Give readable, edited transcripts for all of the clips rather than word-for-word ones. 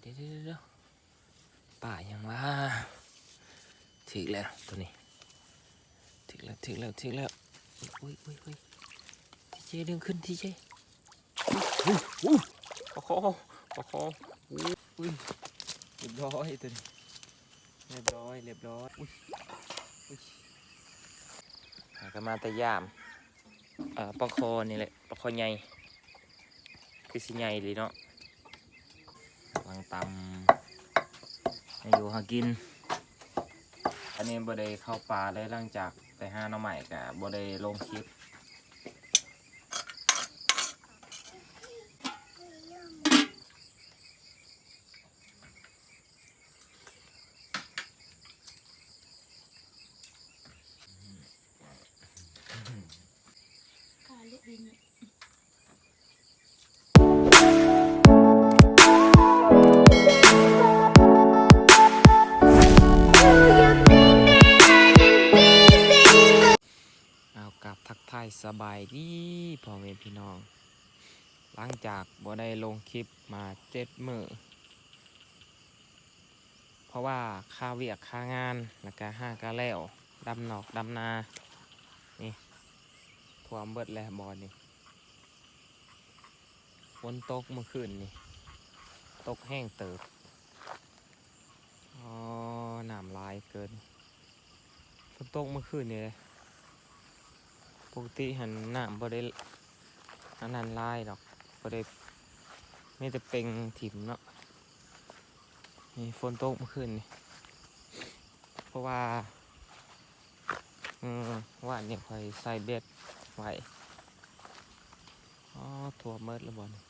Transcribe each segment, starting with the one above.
ดี๋ยวป่ายังว่าถึงแล้วตัวนี้ถึงแล้วอุ้ยทีเจดึงขึ้นทีเจประคองอุ้ยเรียบร้อยตัวนี้เรียบร้อยอุ้ยหากันมาแต่ยามปลาคอนี่แหละปลาคอใหญ่คือสิใหญ่เลยเนาะวางตำให้อยู่หากินอันนี้บ่ได้เข้าป่าเลยหลังจากไปหาหน่อไม้กะบ่ได้ลงคลิปทักทายสบายดีพ่อแม่พี่น้องหลังจากบ่ได้ลงคลิปมา7 มื้อเพราะว่าค่าเวียกค่างานแล้วก็ห้ากะแล้วดำนอกดำนานี่ท่วมเบิดแล้วบ่อนี่ฝนตกเมื่อคืนนี่ตกแห้งเติบน้ำลายเกินฝนตกเมื่อคืนนี่เลยปกติหันน้ำบ่ได้อันนั้นลายดอกบ่ได้ไม่แต่เป็นถิ่มเนาะนี่ฝนตกเมื่อคืนนี่เพราะว่าว่านเนี่ยคอยใส่เบ็ดไว้ถั่วเมิดแล้วบ่นี่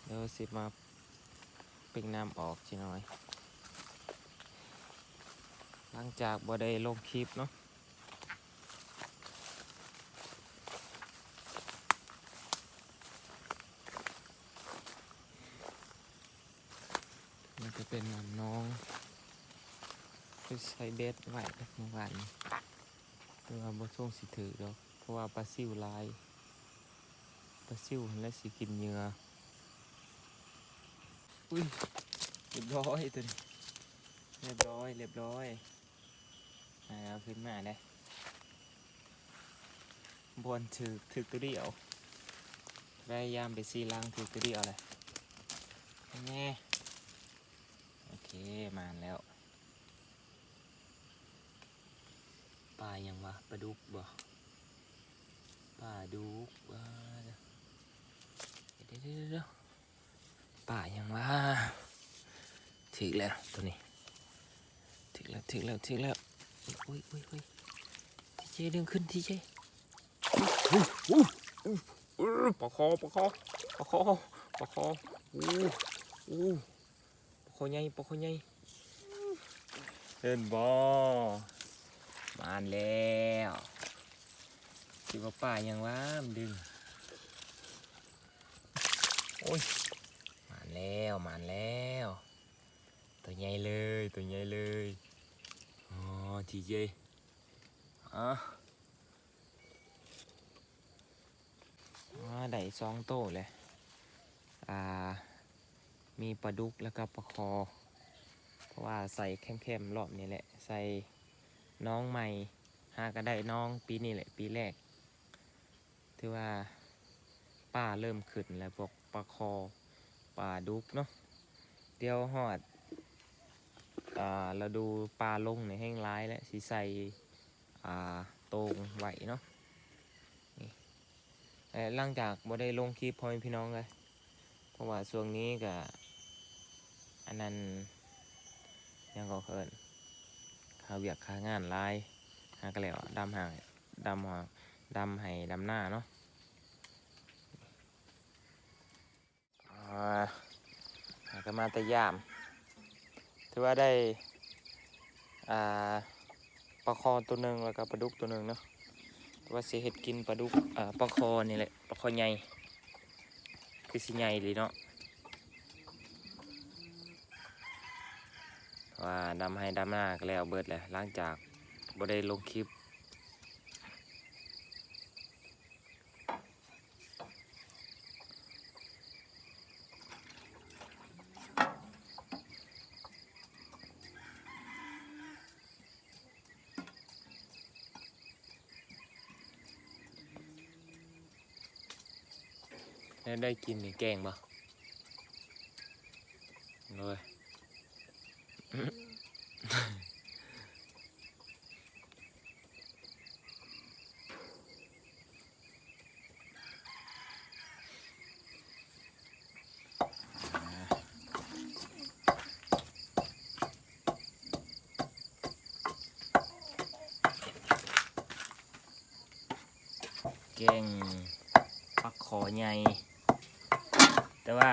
เดี๋ยวสิมาเป็นน้ำออกสิหน่อยหลังจากบ่ได้ลงคลิปเนาะมันจะเป็นน้องไปใส่เบ็ดไว้เมื่อวานเมื่อวานบ่ช่วงสิถือดอกเพราะว่าปลาซิวลายปลาซิวและสิกินเหยื่ออุ้ยเรียบร้อยตัวนี้เรียบร้อยเอาขึ้นมาได้บนถือตัวเดียวพยายามไปซีลังถือตัวเดียวเลยแน่โอเคมาแล้วปลายังวะปลาดุกบ่ปลาดุกเดี๋ยวปลายังวะถึงแล้วตัวนี้ถึงแล้วอุ้ยทีเจดึงขึ้นทีเจปลาคอใหญ่เห็นบ่มาแล้วคิดว่าป่ายังว่ามันดึงโอ้ยมาแล้วตัวใหญ่เลยทีเจได้2 โต้เลยมีปลาดุกแล้วก็ปลาคอเพราะว่าใส่เข้มรอบนี้แหละใส่น้องใหม่ก็ได้น้องปีนี้แหละปีแรกถือว่าป้าเริ่มขึ้นแล้วพวกปลาคอปลาดุกเนาะเดี๋ยวหอดเราดูปลาลงในแห้งร้ายและสีใสโตงไหวเนาะหลังจากบ่ได้ลงคลิปพ่อแม่พี่น้องเลยเพราะว่าช่วงนี้ก็อันนั้นยังก็เคินข้าวเวียกข้างานลายก็แล้วดำให้ดำหน้าเนาะก็มาแต่ยามถือว่าได้ปลาคอตัวหนึ่งแล้วก็ปลาดุกตัวหนึ่งเนาะแต่ว่าสิเห็ดกินปลาดุกปลาคอนี่แหละปลาคอใหญ่คือสิใหญ่เลยเนาะว่าดำให้ดำหน้าก็แล้วเบิดเลยหลังจากบ่ได้ลงคลิป ได้กินนี่แกงบ่เลยแกงปักคอใหญ่แต่ว่า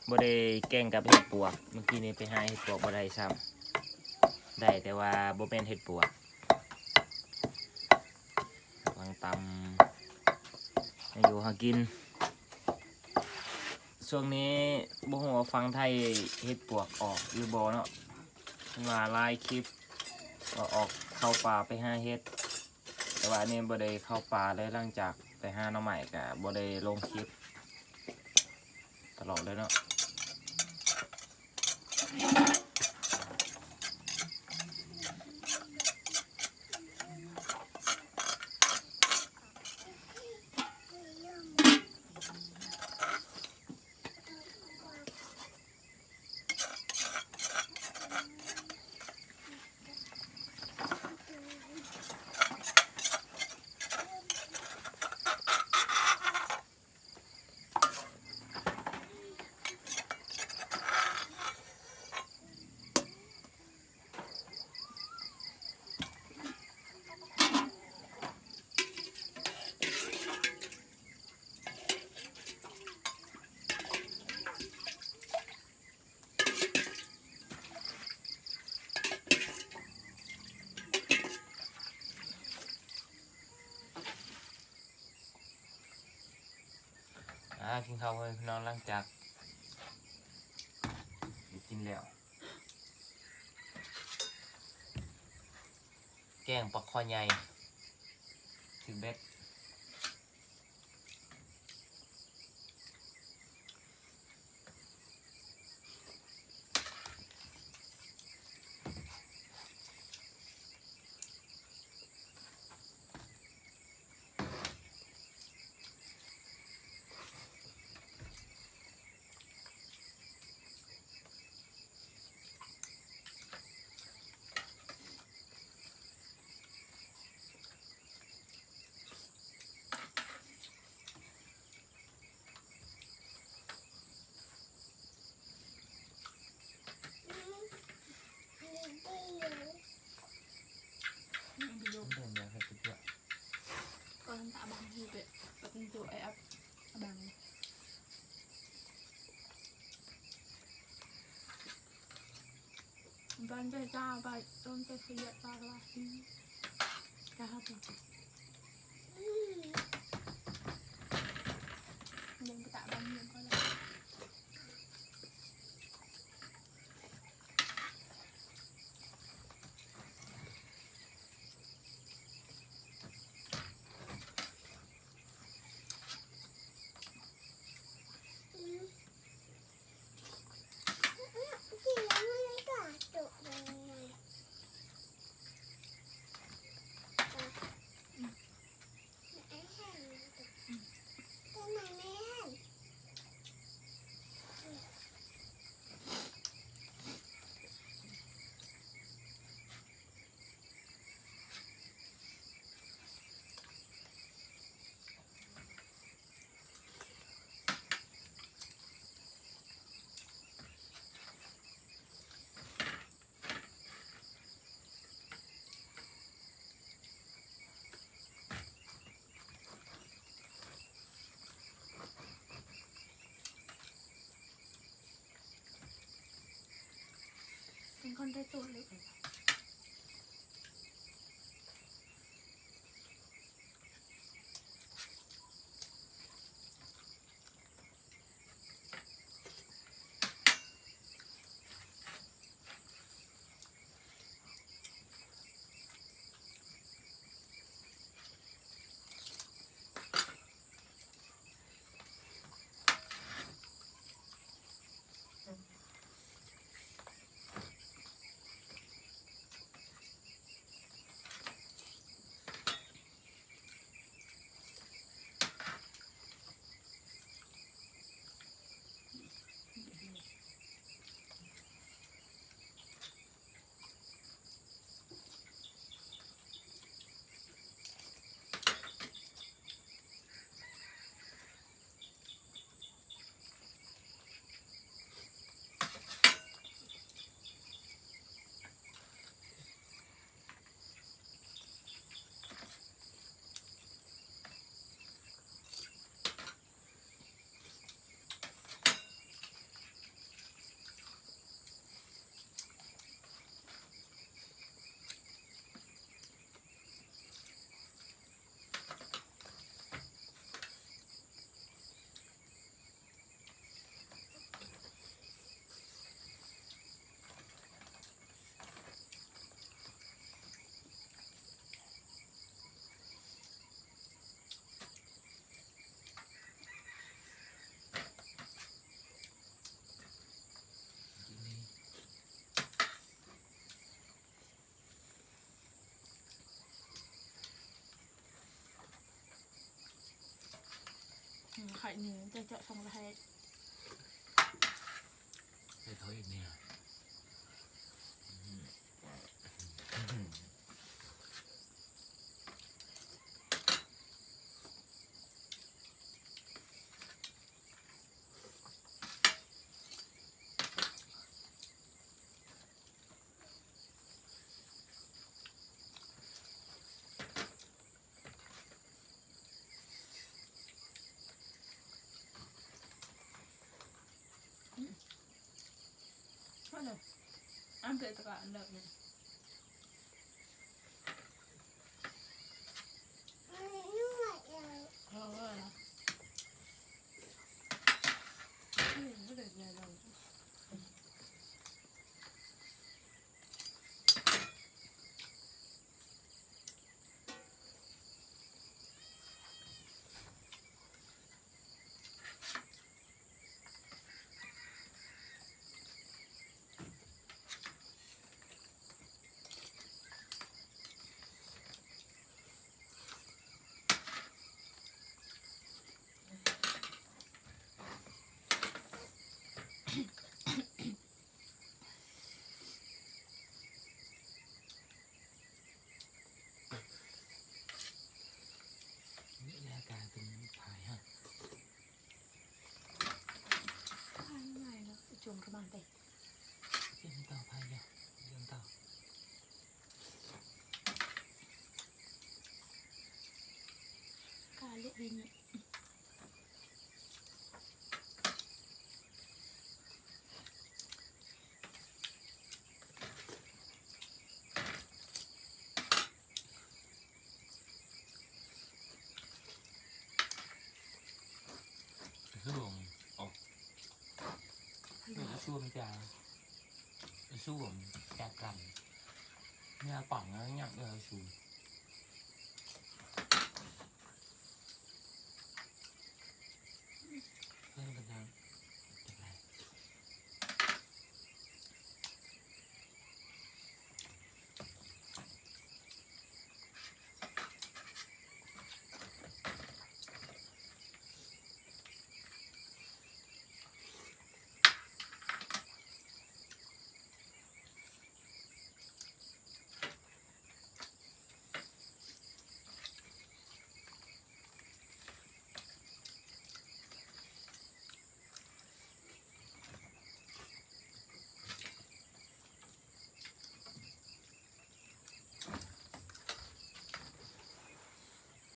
บ่ได้แกงกับเห็ดปวกเมื่อกี้นี้ไปหาเห็ดปวกบ่ได้ซ้ำได้แต่ว่าบ่เป็นเห็ดปวกวางตำให้อยู่หากินช่วงนี้บ่ฮู้ว่าฟังไทยเห็ดปวกออกหรือบ่เนาะเพิ่นว่าหลายคลิปก็ออกเข้าป่าไปหาเห็ดแต่ว่าอันนี้บ่ได้เข้าป่าเลยหลังจากไปหาหน่อไม้ก็บ่ได้ลงคลิปตลอดเลยเนาะกินข้าวเลยพี่น้องหลังจากกินแล้วแกงปลาคอใหญ่ถึงเบ็ดCon tak abang juga. Petunjuk abang. Ban teh sahabat, don teh lihat salah ini. Sahabat. Yang kita abang yang kau lah. Con trai tội lỗi. นี้จะเจาะช่องระให้ ไปเขาอีกเนี่ยว่าเลยอันเกิดจากอันเดิมเนี่ยเพราะว่าไม่ได้ไงเรานี่แหละการเป็นพายฮะ ข้างในเนาะจมกระบาลไป เรื่องต่อพายเนี่ยเรื่องต่อ การเลือกดิน สู้ผมออกสู้มันจะสู้ผมจากกันเนี่ยปังแล้วเนี่ยสู้